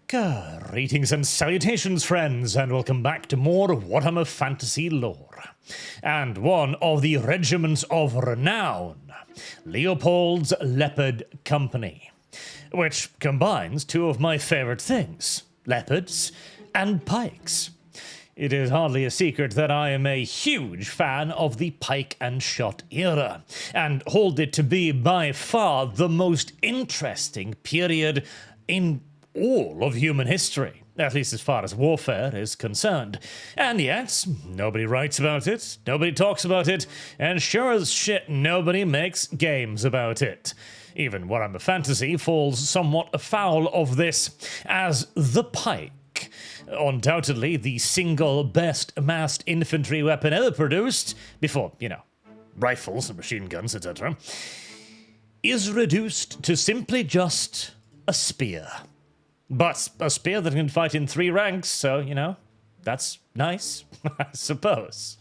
Greetings and salutations, friends, and welcome back to more Warhammer Fantasy lore. And one of the regiments of renown, Leopold's Leopard Company, which combines two of my favorite things, leopards and pikes. It is hardly a secret that I am a huge fan of the pike and shot era, and hold it to be by far the most interesting period in all of human history, at least as far as warfare is concerned. And yet, nobody writes about it, nobody talks about it, and sure as shit nobody makes games about it. Even Warhammer Fantasy falls somewhat afoul of this, as the pike, undoubtedly the single best massed infantry weapon ever produced, before, rifles and machine guns, etc., is reduced to simply just a spear. But a spear that can fight in 3 ranks, so, that's nice, I suppose.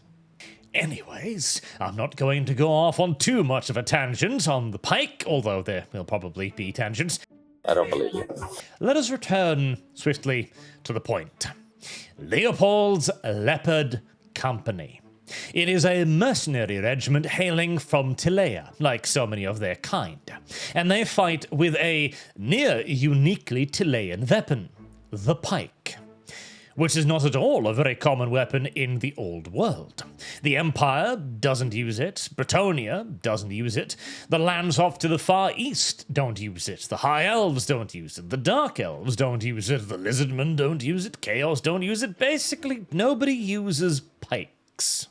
Anyways, I'm not going to go off on too much of a tangent on the pike, although there will probably be tangents. I don't believe you. Let us return swiftly to the point. Leopold's Leopard Company. It is a mercenary regiment hailing from Tilea, like so many of their kind, and they fight with a near uniquely Tilean weapon, the pike, which is not at all a very common weapon in the old world. The Empire doesn't use it, Bretonnia doesn't use it, the lands off to the far east don't use it, the High Elves don't use it, the Dark Elves don't use it, the Lizardmen don't use it, Chaos don't use it, basically nobody uses pikes.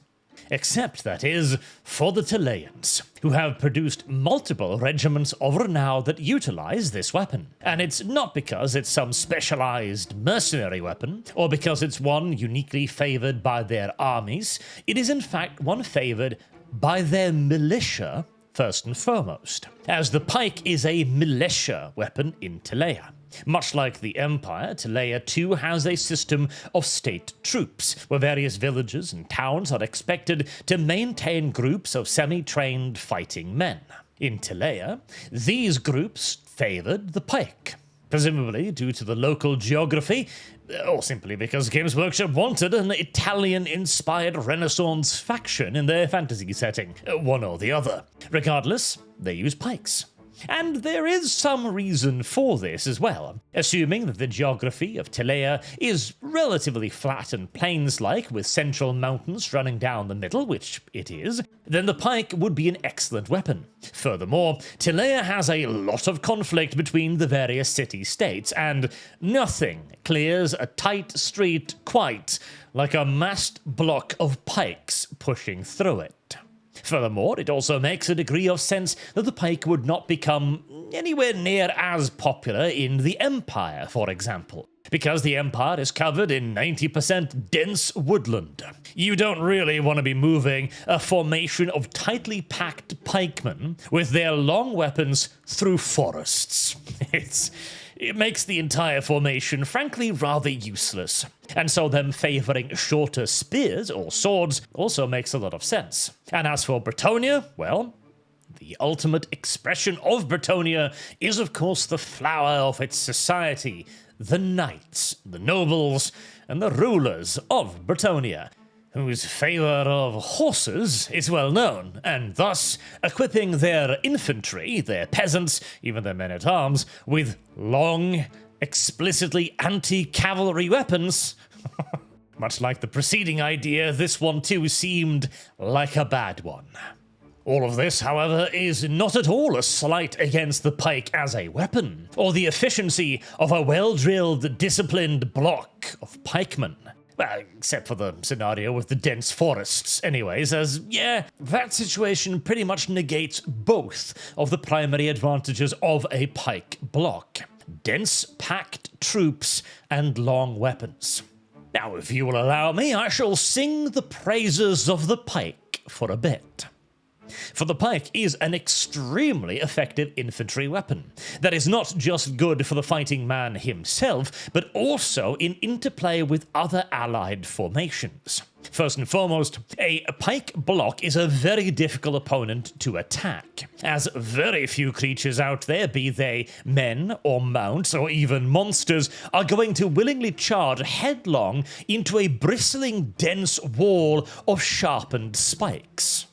Except, that is, for the Tileans, who have produced multiple regiments of renown that utilize this weapon. And it's not because it's some specialized mercenary weapon, or because it's one uniquely favored by their armies. It is in fact one favored by their militia, first and foremost, as the pike is a militia weapon in Tilea. Much like the Empire, Tilea too has a system of state troops, where various villages and towns are expected to maintain groups of semi-trained fighting men. In Tilea, these groups favored the pike, presumably due to the local geography, or simply because Games Workshop wanted an Italian-inspired Renaissance faction in their fantasy setting, one or the other. Regardless, they use pikes. And there is some reason for this as well. Assuming that the geography of Tilea is relatively flat and plains-like, with central mountains running down the middle, which it is, then the pike would be an excellent weapon. Furthermore, Tilea has a lot of conflict between the various city-states, and nothing clears a tight street quite like a massed block of pikes pushing through it. Furthermore, it also makes a degree of sense that the pike would not become anywhere near as popular in the Empire, for example, because the Empire is covered in 90% dense woodland. You don't really want to be moving a formation of tightly packed pikemen with their long weapons through forests. It makes the entire formation, frankly, rather useless. And so them favouring shorter spears or swords also makes a lot of sense. And as for Bretonnia, well, the ultimate expression of Bretonnia is, of course, the flower of its society, the knights, the nobles, and the rulers of Bretonnia, whose favour of horses is well known, and thus equipping their infantry, their peasants, even their men-at-arms, with long, explicitly anti-cavalry weapons. Much like the preceding idea, this one too seemed like a bad one. All of this, however, is not at all a slight against the pike as a weapon, or the efficiency of a well-drilled, disciplined block of pikemen. Well, except for the scenario with the dense forests, anyways, as, that situation pretty much negates both of the primary advantages of a pike block. Dense, packed troops and long weapons. Now, if you will allow me, I shall sing the praises of the pike for a bit. For the pike is an extremely effective infantry weapon that is not just good for the fighting man himself, but also in interplay with other allied formations. First and foremost, a pike block is a very difficult opponent to attack, as very few creatures out there, be they men or mounts or even monsters, are going to willingly charge headlong into a bristling, dense wall of sharpened spikes.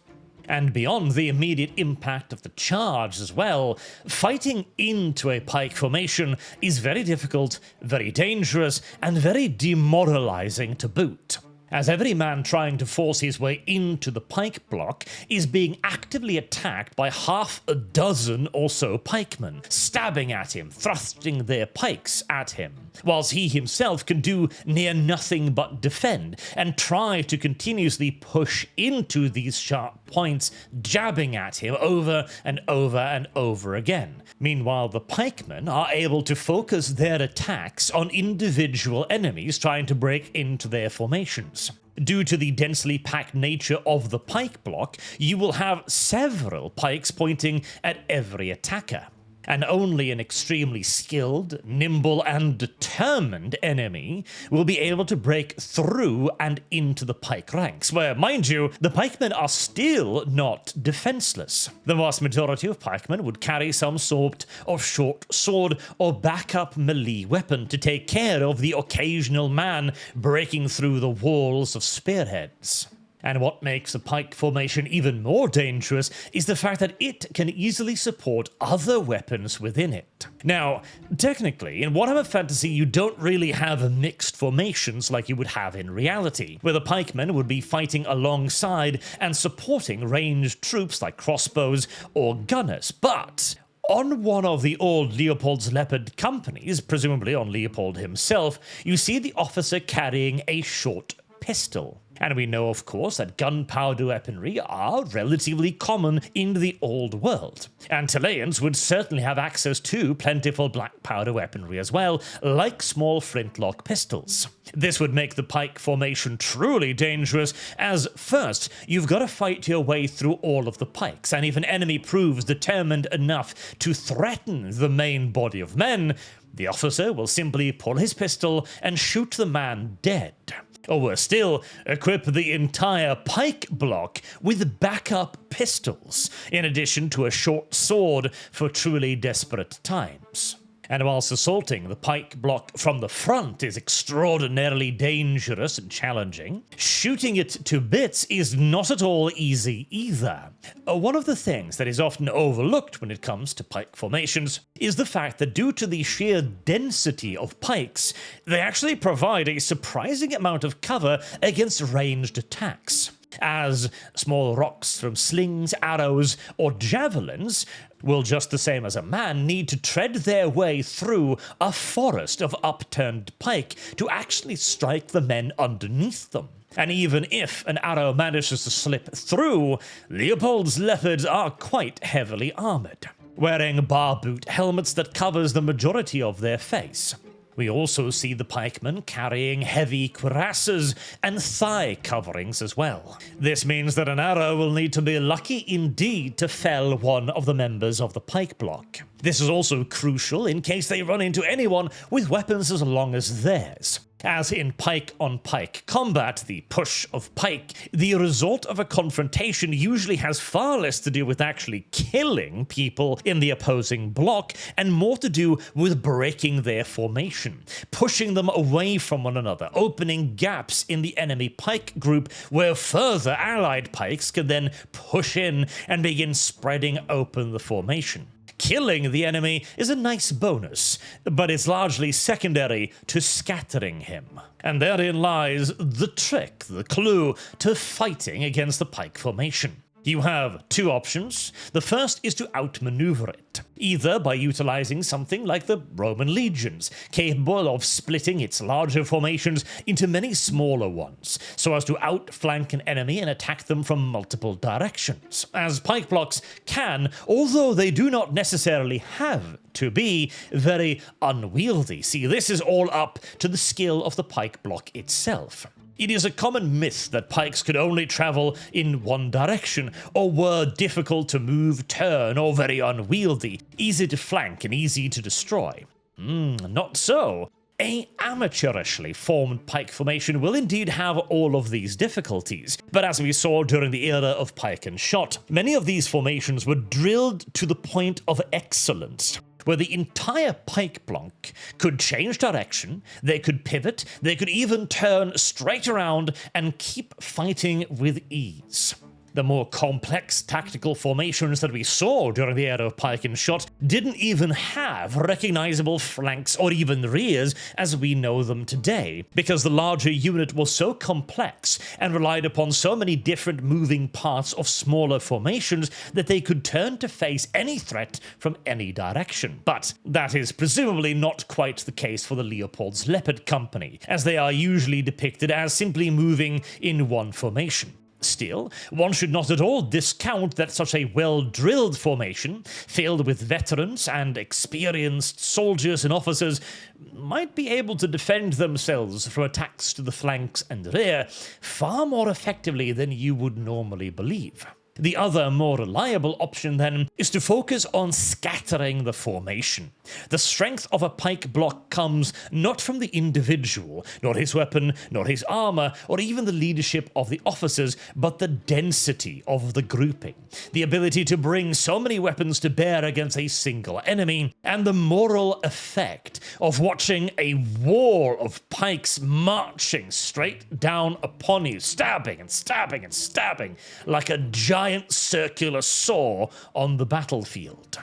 And beyond the immediate impact of the charge as well, fighting into a pike formation is very difficult, very dangerous, and very demoralizing to boot, as every man trying to force his way into the pike block is being actively attacked by half a dozen or so pikemen, stabbing at him, thrusting their pikes at him, whilst he himself can do near nothing but defend and try to continuously push into these sharp points, jabbing at him over and over and over again. Meanwhile, the pikemen are able to focus their attacks on individual enemies trying to break into their formations. Due to the densely packed nature of the pike block, you will have several pikes pointing at every attacker, and only an extremely skilled, nimble, and determined enemy will be able to break through and into the pike ranks, where, mind you, the pikemen are still not defenseless. The vast majority of pikemen would carry some sort of short sword or backup melee weapon to take care of the occasional man breaking through the walls of spearheads. And what makes a pike formation even more dangerous is the fact that it can easily support other weapons within it. Now, technically, in Warhammer Fantasy, you don't really have mixed formations like you would have in reality, where the pikemen would be fighting alongside and supporting ranged troops like crossbows or gunners, but on one of the old Leopold's Leopard companies, presumably on Leopold himself, you see the officer carrying a short pistol. And we know, of course, that gunpowder weaponry are relatively common in the old world, and Tileans would certainly have access to plentiful black powder weaponry as well, like small flintlock pistols. This would make the pike formation truly dangerous, as first, you've got to fight your way through all of the pikes, and if an enemy proves determined enough to threaten the main body of men, the officer will simply pull his pistol and shoot the man dead. Or worse still, equip the entire pike block with backup pistols, in addition to a short sword for truly desperate times. And whilst assaulting the pike block from the front is extraordinarily dangerous and challenging, shooting it to bits is not at all easy either. One of the things that is often overlooked when it comes to pike formations is the fact that due to the sheer density of pikes, they actually provide a surprising amount of cover against ranged attacks, as small rocks from slings, arrows, or javelins will, just the same as a man, need to tread their way through a forest of upturned pike to actually strike the men underneath them. And even if an arrow manages to slip through, Leopold's leopards are quite heavily armored, wearing bar boot helmets that covers the majority of their face. We also see the pikemen carrying heavy cuirasses and thigh coverings as well. This means that an arrow will need to be lucky indeed to fell one of the members of the pike block. This is also crucial in case they run into anyone with weapons as long as theirs. As in pike-on-pike combat, the push of pike, the result of a confrontation usually has far less to do with actually killing people in the opposing block, and more to do with breaking their formation, pushing them away from one another, opening gaps in the enemy pike group where further allied pikes can then push in and begin spreading open the formation. Killing the enemy is a nice bonus, but it's largely secondary to scattering him. And therein lies the trick, the clue to fighting against the pike formation. You have two options. The first is to outmaneuver it, either by utilizing something like the Roman legions, capable of splitting its larger formations into many smaller ones, so as to outflank an enemy and attack them from multiple directions, as pike blocks can, although they do not necessarily have to be, very unwieldy. See, this is all up to the skill of the pike block itself. It is a common myth that pikes could only travel in one direction, or were difficult to move, turn, or very unwieldy, easy to flank and easy to destroy. Not so. A amateurishly formed pike formation will indeed have all of these difficulties, but as we saw during the era of pike and shot, many of these formations were drilled to the point of excellence, where the entire pike block could change direction, they could pivot, they could even turn straight around and keep fighting with ease. The more complex tactical formations that we saw during the era of pike and shot didn't even have recognizable flanks or even rears as we know them today, because the larger unit was so complex and relied upon so many different moving parts of smaller formations that they could turn to face any threat from any direction. But that is presumably not quite the case for the Leopold's Leopard company, as they are usually depicted as simply moving in one formation. Still, one should not at all discount that such a well-drilled formation, filled with veterans and experienced soldiers and officers, might be able to defend themselves from attacks to the flanks and rear far more effectively than you would normally believe. The other, more reliable option, then, is to focus on scattering the formation. The strength of a pike block comes not from the individual, nor his weapon, nor his armor, or even the leadership of the officers, but the density of the grouping, the ability to bring so many weapons to bear against a single enemy, and the moral effect of watching a wall of pikes marching straight down upon you, stabbing and stabbing and stabbing, like a giant circular saw on the battlefield.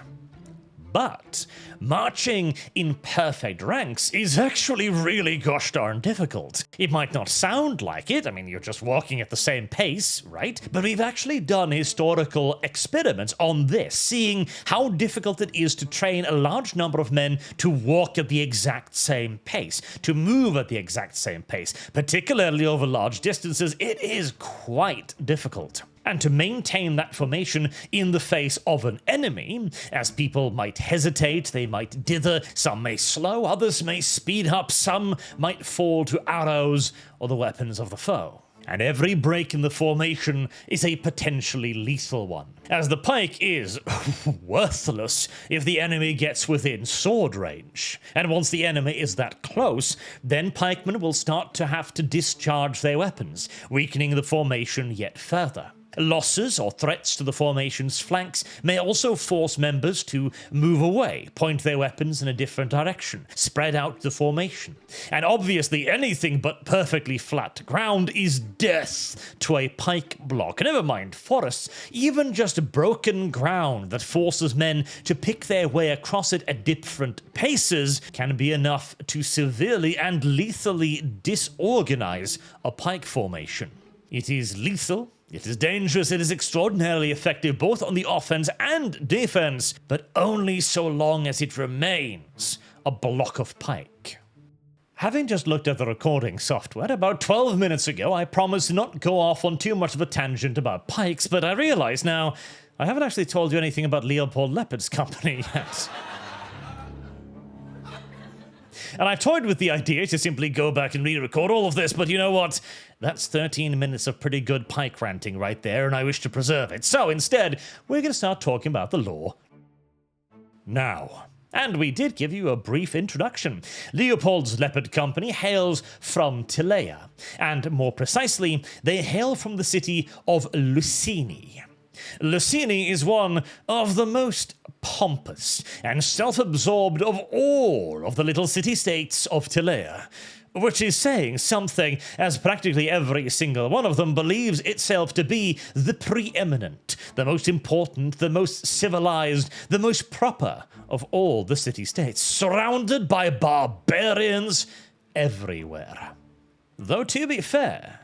But marching in perfect ranks is actually really gosh darn difficult. It might not sound like it, I mean, you're just walking at the same pace, right? But we've actually done historical experiments on this, seeing how difficult it is to train a large number of men to walk at the exact same pace, to move at the exact same pace. Particularly over large distances, it is quite difficult. And to maintain that formation in the face of an enemy, as people might hesitate, they might dither, some may slow, others may speed up, some might fall to arrows or the weapons of the foe. And every break in the formation is a potentially lethal one, as the pike is worthless if the enemy gets within sword range. And once the enemy is that close, then pikemen will start to have to discharge their weapons, weakening the formation yet further. Losses or threats to the formation's flanks may also force members to move away, point their weapons in a different direction, spread out the formation. And obviously anything but perfectly flat ground is death to a pike block. Never mind forests, even just broken ground that forces men to pick their way across it at different paces can be enough to severely and lethally disorganize a pike formation. It is lethal, it is dangerous, it is extraordinarily effective both on the offense and defense, but only so long as it remains a block of pike. Having just looked at the recording software about 12 minutes ago, I promised to not go off on too much of a tangent about pikes, but I realize now I haven't actually told you anything about Leopold Leopard's company yet. And I toyed with the idea to simply go back and re-record all of this, but you know what? That's 13 minutes of pretty good pike ranting right there, and I wish to preserve it. So instead, we're going to start talking about the lore now. And we did give you a brief introduction. Leopold's Leopard Company hails from Tilea, and more precisely, they hail from the city of Lucini. Lucini is one of the most pompous and self-absorbed of all of the little city-states of Tilea, which is saying something, as practically every single one of them believes itself to be the preeminent, the most important, the most civilized, the most proper of all the city-states, surrounded by barbarians everywhere. Though to be fair,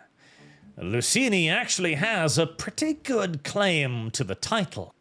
Lucini actually has a pretty good claim to the title,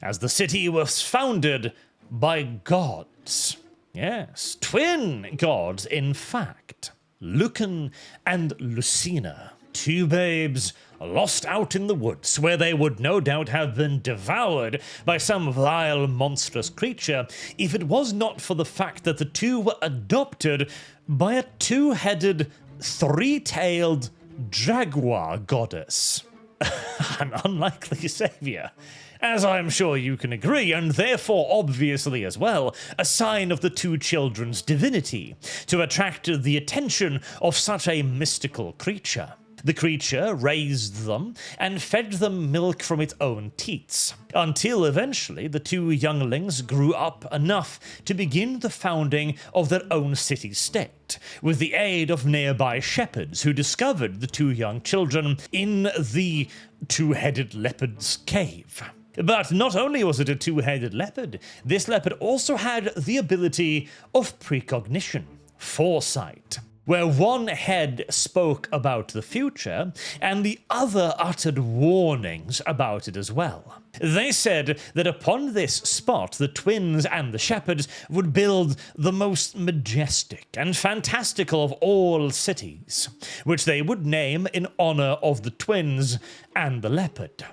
as the city was founded by gods. Yes, twin gods, in fact. Lucan and Lucina, two babes lost out in the woods, where they would no doubt have been devoured by some vile, monstrous creature, if it was not for the fact that the two were adopted by a two-headed three-tailed jaguar goddess. An unlikely savior, as I'm sure you can agree, and therefore obviously as well, a sign of the two children's divinity, to attract the attention of such a mystical creature. The creature raised them and fed them milk from its own teats, until eventually the two younglings grew up enough to begin the founding of their own city-state, with the aid of nearby shepherds who discovered the two young children in the two-headed leopard's cave. But not only was it a two-headed leopard, this leopard also had the ability of precognition, foresight, where one head spoke about the future, and the other uttered warnings about it as well. They said that upon this spot, the twins and the shepherds would build the most majestic and fantastical of all cities, which they would name in honor of the twins and the leopard.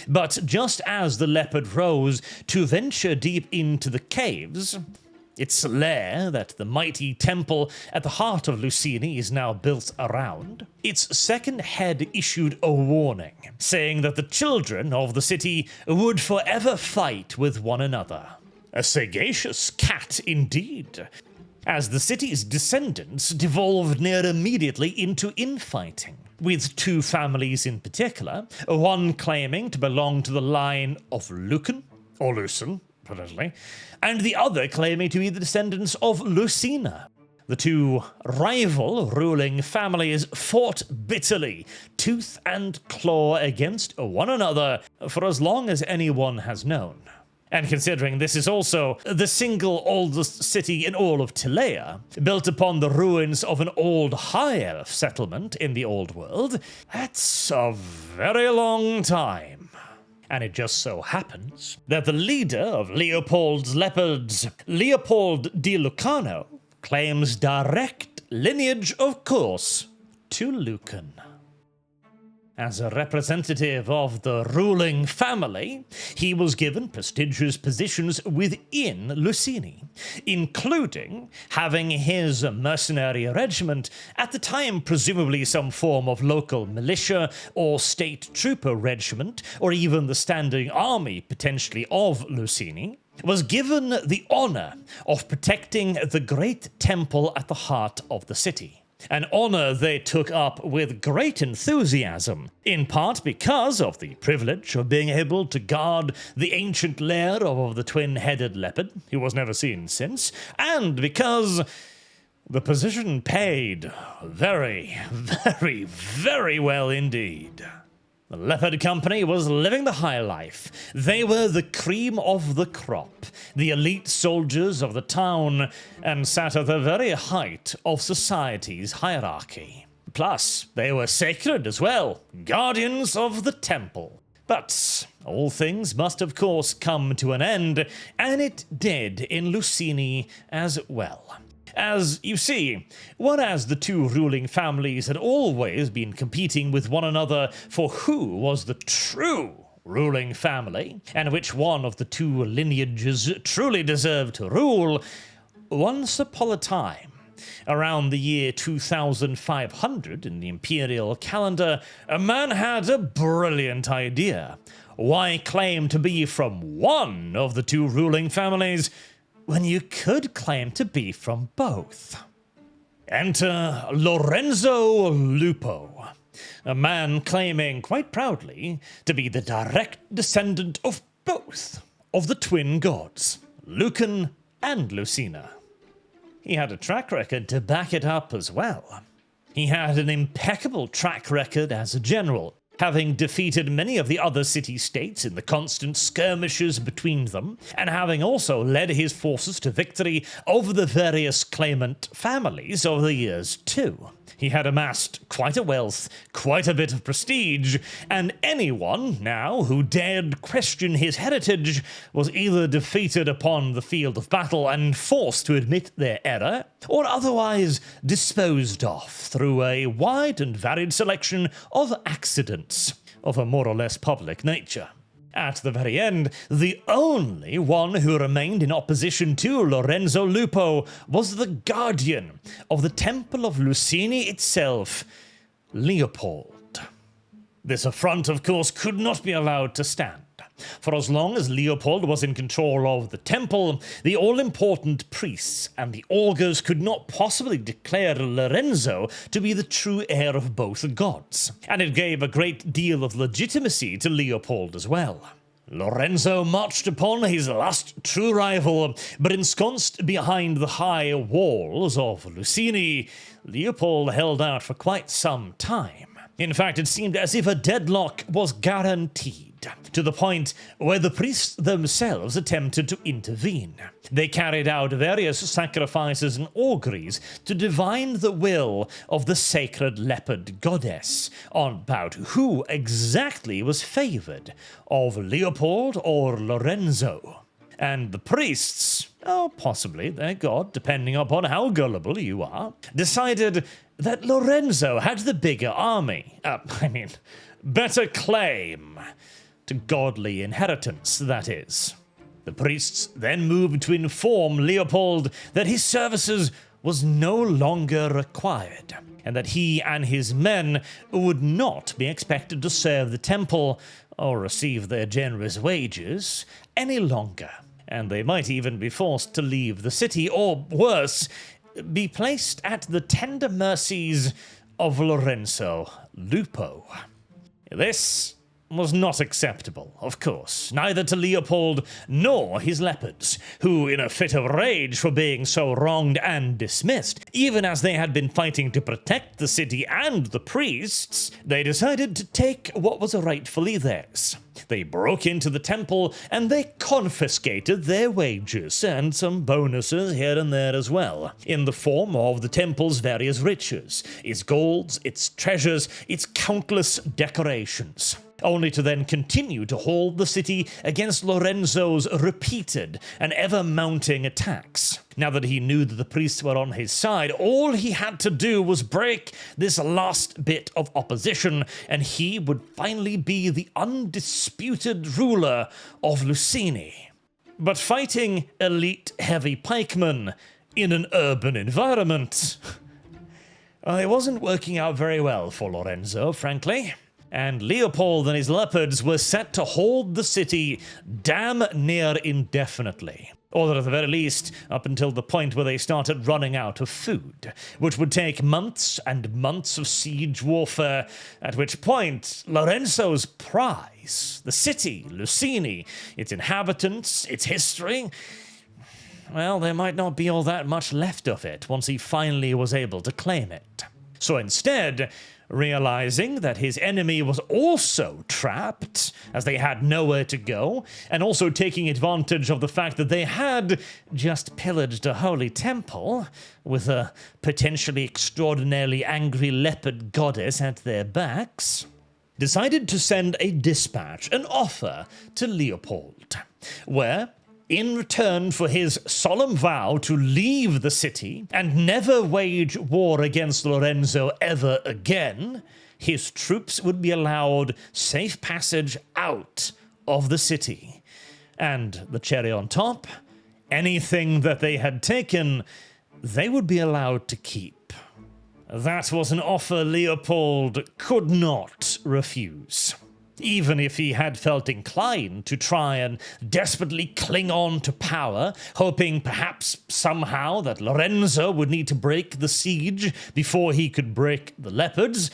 But just as the leopard rose to venture deep into the caves, its lair that the mighty temple at the heart of Lucini is now built around, its second head issued a warning, saying that the children of the city would forever fight with one another. A sagacious cat indeed, as the city's descendants devolved near immediately into infighting, with two families in particular, one claiming to belong to the line of Lucan, or Lucin, potentially, and the other claiming to be the descendants of Lucina. The two rival ruling families fought bitterly, tooth and claw against one another for as long as anyone has known. And considering this is also the single oldest city in all of Tilea, built upon the ruins of an old high elf settlement in the old world, that's a very long time. And it just so happens that the leader of Leopold's leopards, Leopold di Lucano, claims direct lineage, of course, to Lucan. As a representative of the ruling family, he was given prestigious positions within Lucini, including having his mercenary regiment, at the time presumably some form of local militia or state trooper regiment, or even the standing army potentially of Lucini, was given the honor of protecting the great temple at the heart of the city. An honor they took up with great enthusiasm, in part because of the privilege of being able to guard the ancient lair of the twin-headed leopard, who was never seen since, and because the position paid very, very, very well indeed. The Leopard Company was living the high life. They were the cream of the crop, the elite soldiers of the town, and sat at the very height of society's hierarchy. Plus, they were sacred as well, guardians of the temple. But all things must of course come to an end, and it did in Lucini as well. As you see, whereas the two ruling families had always been competing with one another for who was the true ruling family, and which one of the two lineages truly deserved to rule, once upon a time, around the year 2500 in the imperial calendar, a man had a brilliant idea. Why claim to be from one of the two ruling families when you could claim to be from both? Enter Lorenzo Lupo, a man claiming quite proudly to be the direct descendant of both of the twin gods, Lucan and Lucina. He had a track record to back it up as well. He had an impeccable track record as a general, having defeated many of the other city-states in the constant skirmishes between them, and having also led his forces to victory over the various claimant families over the years too. He had amassed quite a wealth, quite a bit of prestige, and anyone now who dared question his heritage was either defeated upon the field of battle and forced to admit their error, or otherwise disposed of through a wide and varied selection of accidents of a more or less public nature. At the very end, the only one who remained in opposition to Lorenzo Lupo was the guardian of the Temple of Lucini itself, Leopold. This affront, of course, could not be allowed to stand. For as long as Leopold was in control of the temple, the all-important priests and the augurs could not possibly declare Lorenzo to be the true heir of both gods, and it gave a great deal of legitimacy to Leopold as well. Lorenzo marched upon his last true rival, but ensconced behind the high walls of Lucini, Leopold held out for quite some time. In fact, it seemed as if a deadlock was guaranteed, to the point where the priests themselves attempted to intervene. They carried out various sacrifices and auguries to divine the will of the sacred leopard goddess about who exactly was favored, of Leopold or Lorenzo. And the priests, or possibly their god, depending upon how gullible you are, decided that Lorenzo had the bigger army. Better claim to godly inheritance, that is. The priests then moved to inform Leopold that his services was no longer required, and that he and his men would not be expected to serve the temple or receive their generous wages any longer, and they might even be forced to leave the city, or worse, be placed at the tender mercies of Lorenzo Lupo. This was not acceptable, of course, neither to Leopold nor his leopards, who, in a fit of rage for being so wronged and dismissed, even as they had been fighting to protect the city and the priests, they decided to take what was rightfully theirs. They broke into the temple and they confiscated their wages and some bonuses here and there as well, in the form of the temple's various riches, its golds, its treasures, its countless decorations, only to then continue to hold the city against Lorenzo's repeated and ever-mounting attacks. Now that he knew that the priests were on his side, all he had to do was break this last bit of opposition, and he would finally be the undisputed ruler of Lucini. But fighting elite heavy pikemen in an urban environment, it wasn't working out very well for Lorenzo, frankly. And Leopold and his leopards were set to hold the city damn near indefinitely, or at the very least up until the point where they started running out of food, which would take months and months of siege warfare, at which point Lorenzo's prize, the city, Lucini, its inhabitants, its history, well, there might not be all that much left of it once he finally was able to claim it. So instead, realizing that his enemy was also trapped, as they had nowhere to go, and also taking advantage of the fact that they had just pillaged a holy temple with a potentially extraordinarily angry leopard goddess at their backs, decided to send a dispatch, an offer to Leopold, where, in return for his solemn vow to leave the city and never wage war against Lorenzo ever again, his troops would be allowed safe passage out of the city. And the cherry on top, anything that they had taken, they would be allowed to keep. That was an offer Leopold could not refuse, even if he had felt inclined to try and desperately cling on to power, hoping perhaps somehow that Lorenzo would need to break the siege before he could break the leopards.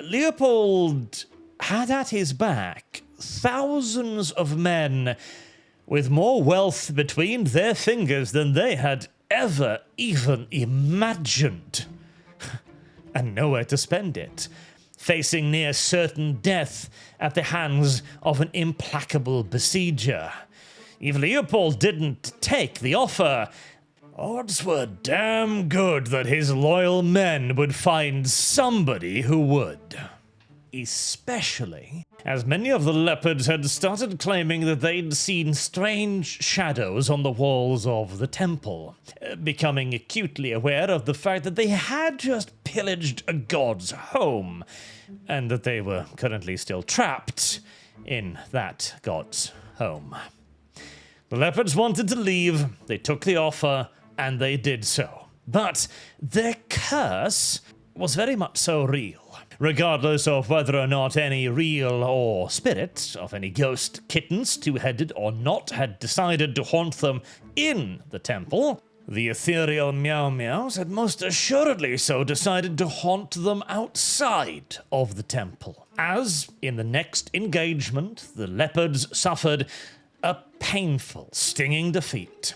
Leopold had at his back thousands of men with more wealth between their fingers than they had ever even imagined, and nowhere to spend it, facing near certain death at the hands of an implacable besieger. If Leopold didn't take the offer, odds were damn good that his loyal men would find somebody who would. Especially as many of the leopards had started claiming that they'd seen strange shadows on the walls of the temple, becoming acutely aware of the fact that they had just pillaged a god's home, and that they were currently still trapped in that god's home. The leopards wanted to leave, they took the offer, and they did so. But their curse was very much so real. Regardless of whether or not any real or spirit of any ghost kittens, two-headed or not, had decided to haunt them in the temple, the ethereal meow meows had most assuredly so decided to haunt them outside of the temple. As, in the next engagement, the leopards suffered a painful, stinging defeat.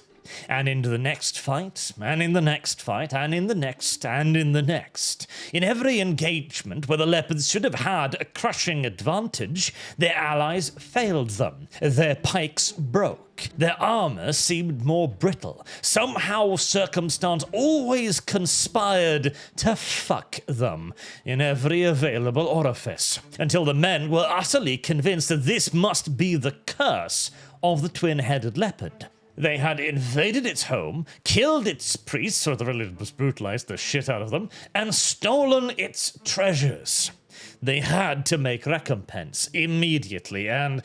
And into the next fight, and in the next fight, and in the next, and in the next. In every engagement where the leopards should have had a crushing advantage, their allies failed them. Their pikes broke. Their armor seemed more brittle. Somehow circumstance always conspired to fuck them in every available orifice, until the men were utterly convinced that this must be the curse of the twin-headed leopard. They had invaded its home, killed its priests, or the religion was brutalized the shit out of them, and stolen its treasures. They had to make recompense immediately, and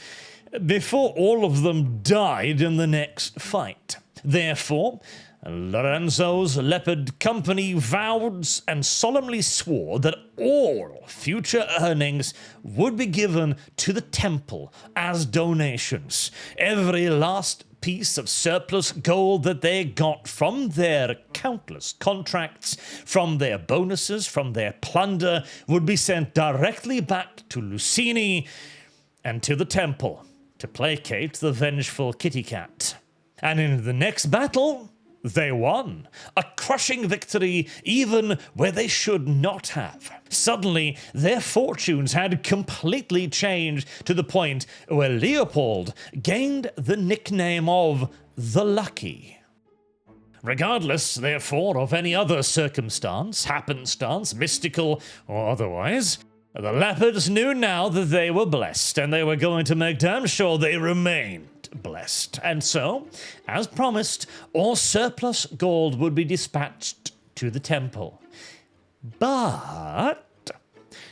before all of them died in the next fight. Therefore, Lorenzo's leopard company vowed and solemnly swore that all future earnings would be given to the temple as donations. Every last piece of surplus gold that they got from their countless contracts, from their bonuses, from their plunder, would be sent directly back to Lucini and to the temple to placate the vengeful kitty cat. And in the next battle, they won. A crushing victory even where they should not have. Suddenly, their fortunes had completely changed to the point where Leopold gained the nickname of the Lucky. Regardless, therefore, of any other circumstance, happenstance, mystical or otherwise, the leopards knew now that they were blessed, and they were going to make damn sure they remained blessed. And so, as promised, all surplus gold would be dispatched to the temple. But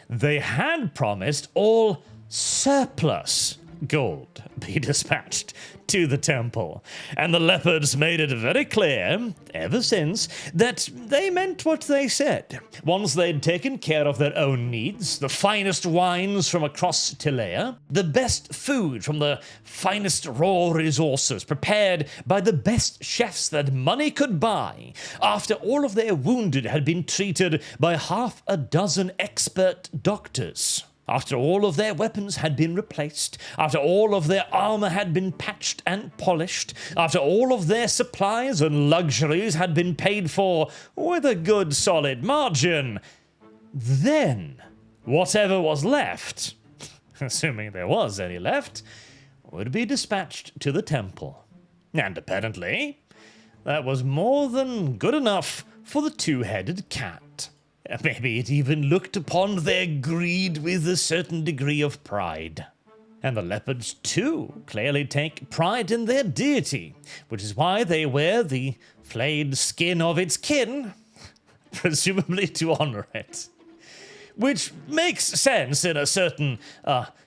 they had promised all surplus gold be dispatched to the temple. And the leopards made it very clear, ever since, that they meant what they said. Once they'd taken care of their own needs, the finest wines from across Tilea, the best food from the finest raw resources prepared by the best chefs that money could buy, after all of their wounded had been treated by half a dozen expert doctors, after all of their weapons had been replaced, after all of their armor had been patched and polished, after all of their supplies and luxuries had been paid for with a good solid margin, then whatever was left, assuming there was any left, would be dispatched to the temple. And apparently, that was more than good enough for the two-headed cat. Maybe it even looked upon their greed with a certain degree of pride. And the leopards, too, clearly take pride in their deity, which is why they wear the flayed skin of its kin, presumably to honor it. Which makes sense in a certain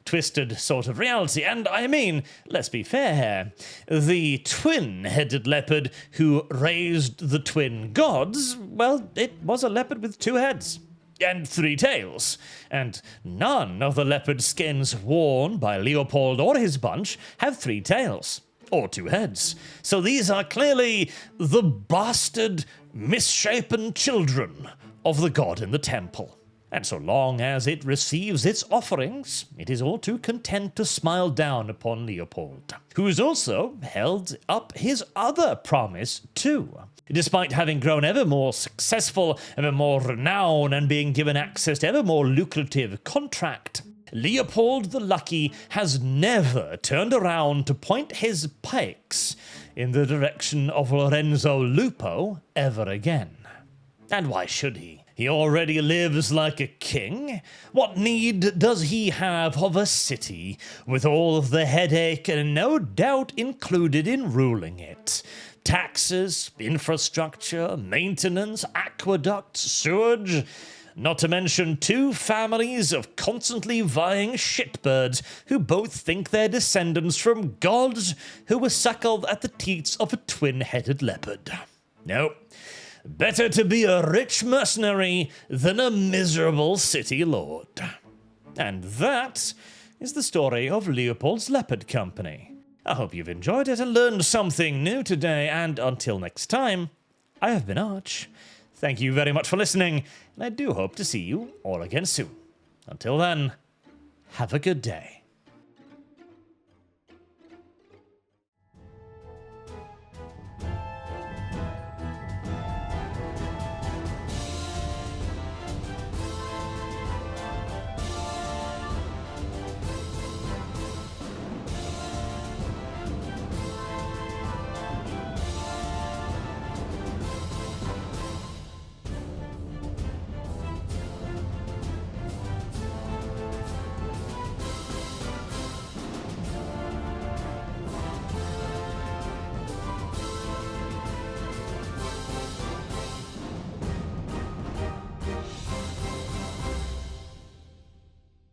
twisted sort of reality. And I mean, let's be fair, the twin-headed leopard who raised the twin gods, well, it was a leopard with 2 heads and 3 tails. And none of the leopard skins worn by Leopold or his bunch have 3 tails or 2 heads. So these are clearly the bastard, misshapen children of the god in the temple. And so long as it receives its offerings, it is all too content to smile down upon Leopold, who has also held up his other promise too. Despite having grown ever more successful, ever more renowned, and being given access to ever more lucrative contract, Leopold the Lucky has never turned around to point his pikes in the direction of Lorenzo Lupo ever again. And why should he? He already lives like a king. What need does he have of a city, with all of the headache and no doubt included in ruling it? Taxes, infrastructure, maintenance, aqueducts, sewage, not to mention 2 families of constantly vying shitbirds who both think they're descendants from gods who were suckled at the teats of a twin-headed leopard. No. Better to be a rich mercenary than a miserable city lord. And that is the story of Leopold's Leopard Company. I hope you've enjoyed it and learned something new today, and until next time, I have been Arch. Thank you very much for listening, and I do hope to see you all again soon. Until then, have a good day.